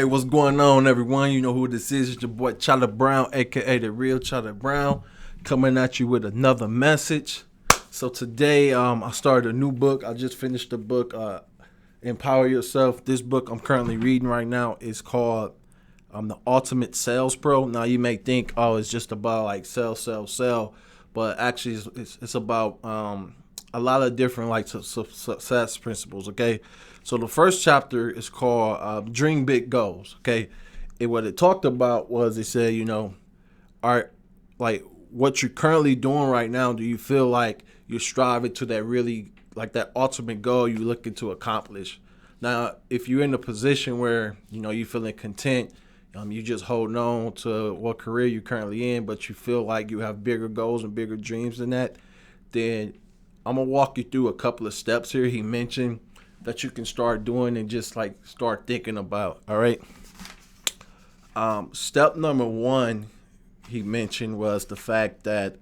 Hey, what's going on, everyone? You know who this is. It's your boy Charlie Brown, aka the real Charlie Brown, coming at you with another message. So today, I started a new book. I just finished the book, Empower Yourself. This book I'm currently reading right now is called The Ultimate Sales Pro. Now you may think, oh, it's just about like sell, but actually it's about a lot of different like success principles. Okay, so the first chapter is called Dream Big Goals. Okay, and what it talked about was it said, are like what you're currently doing right now. Do you feel like you're striving to that really like that ultimate goal you're looking to accomplish? Now, if you're in a position where you're feeling content, you just holding on to what career you're currently in, but you feel like you have bigger goals and bigger dreams than that, then I'm gonna walk you through a couple of steps here. He mentioned that you can start doing and just like start thinking about. All right. Step number one, he mentioned was the fact that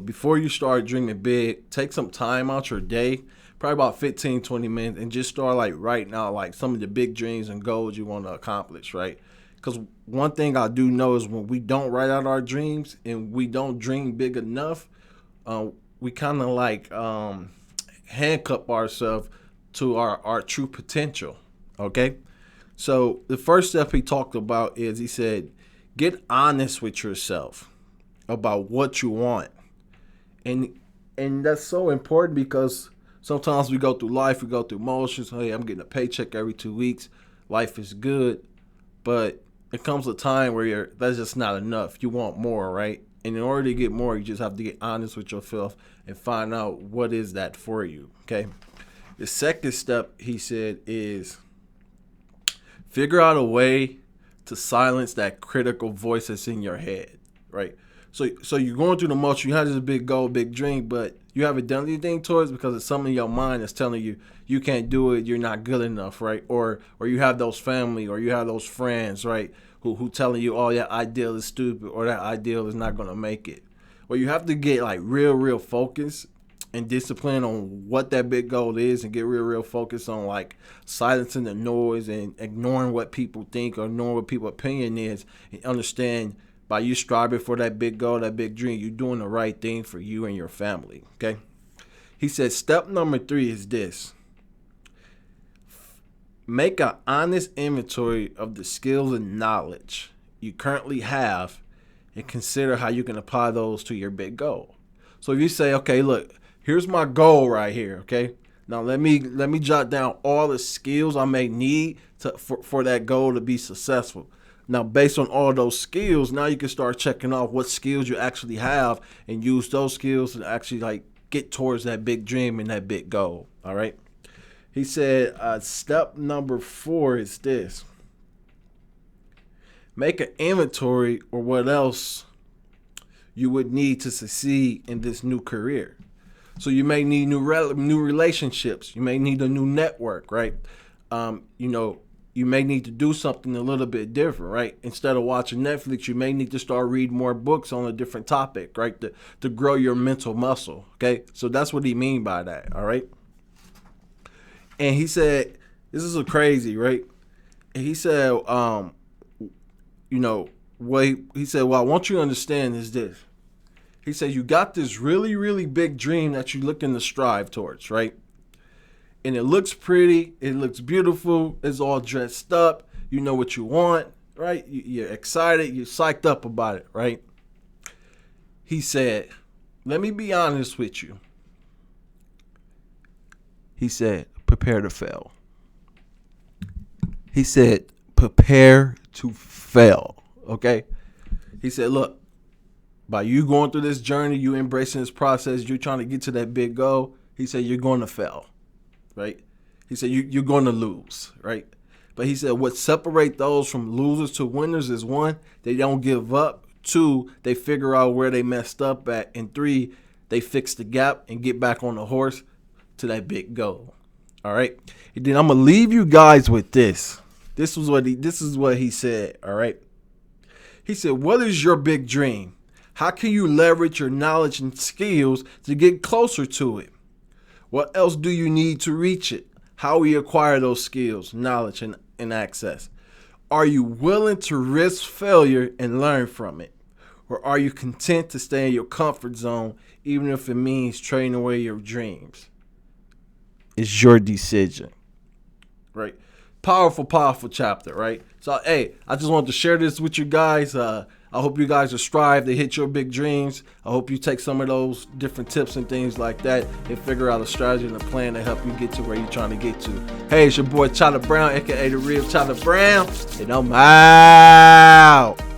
before you start dreaming big, take some time out your day, probably about 15, 20 minutes, and just start like writing out like some of the big dreams and goals you want to accomplish, right? Because one thing I do know is when we don't write out our dreams and we don't dream big enough, we kind of like handcuff ourselves to our true potential, okay? So the first step he talked about is he said, get honest with yourself about what you want. And that's so important because sometimes we go through life, we go through motions. Hey, I'm getting a paycheck every 2 weeks. Life is good. But it comes a time where that's just not enough. You want more, right? And in order to get more, you just have to get honest with yourself and find out what is that for you, okay? The second step, he said, is figure out a way to silence that critical voice that's in your head, right? So you're going through the motion. You have this big goal, big dream, but you haven't done anything towards it because it's something in your mind that's telling you you can't do it, you're not good enough, right? Or you have those family or you have those friends, right, who telling you, oh, that ideal is stupid or that ideal is not going to make it. Well, you have to get like real focus and discipline on what that big goal is and get real focus on like silencing the noise and ignoring what people think or ignoring what people's opinion is, and understand by you striving for that big goal, that big dream, you're doing the right thing for you and your family, okay? He said step number 3 is this. Make an honest inventory of the skills and knowledge you currently have and consider how you can apply those to your big goal. So if you say, okay, look, here's my goal right here, okay? Now let me jot down all the skills I may need for that goal to be successful. Now, based on all those skills, now you can start checking off what skills you actually have and use those skills to actually like get towards that big dream and that big goal, all right? He said step number 4 is this. Make an inventory or what else you would need to succeed in this new career. So you may need new relationships. You may need a new network, right? You may need to do something a little bit different, right? Instead of watching Netflix, you may need to start reading more books on a different topic, right? To grow your mental muscle, okay? So that's what he mean by that, all right? And he said, this is crazy, right? And he said, he said, what I want you to understand is this. He said, you got this really big dream that you're looking to strive towards, right? And it looks pretty, it looks beautiful, it's all dressed up, you know what you want, right? You're excited, you're psyched up about it, right? He said, let me be honest with you. He said, prepare to fail. He said, prepare to fail, okay? He said, look, by you going through this journey, you embracing this process, you're trying to get to that big goal, he said, you're going to fail. Right? He said, you're going to lose, right? But he said, what separate those from losers to winners is 1, they don't give up. 2, they figure out where they messed up at. And 3, they fix the gap and get back on the horse to that big goal. All right? And then I'm going to leave you guys with this. This is what he said, all right? He said, what is your big dream? How can you leverage your knowledge and skills to get closer to it? What else do you need to reach it? How we acquire those skills, knowledge, and and access? Are you willing to risk failure and learn from it? Or are you content to stay in your comfort zone, even if it means trading away your dreams? It's your decision, right? Powerful, powerful chapter, right? So, hey, I just wanted to share this with you guys. I hope you guys are strive to hit your big dreams. I hope you take some of those different tips and things like that and figure out a strategy and a plan to help you get to where you're trying to get to. Hey, it's your boy Chada Brown, aka the real Chada Brown, and I'm out.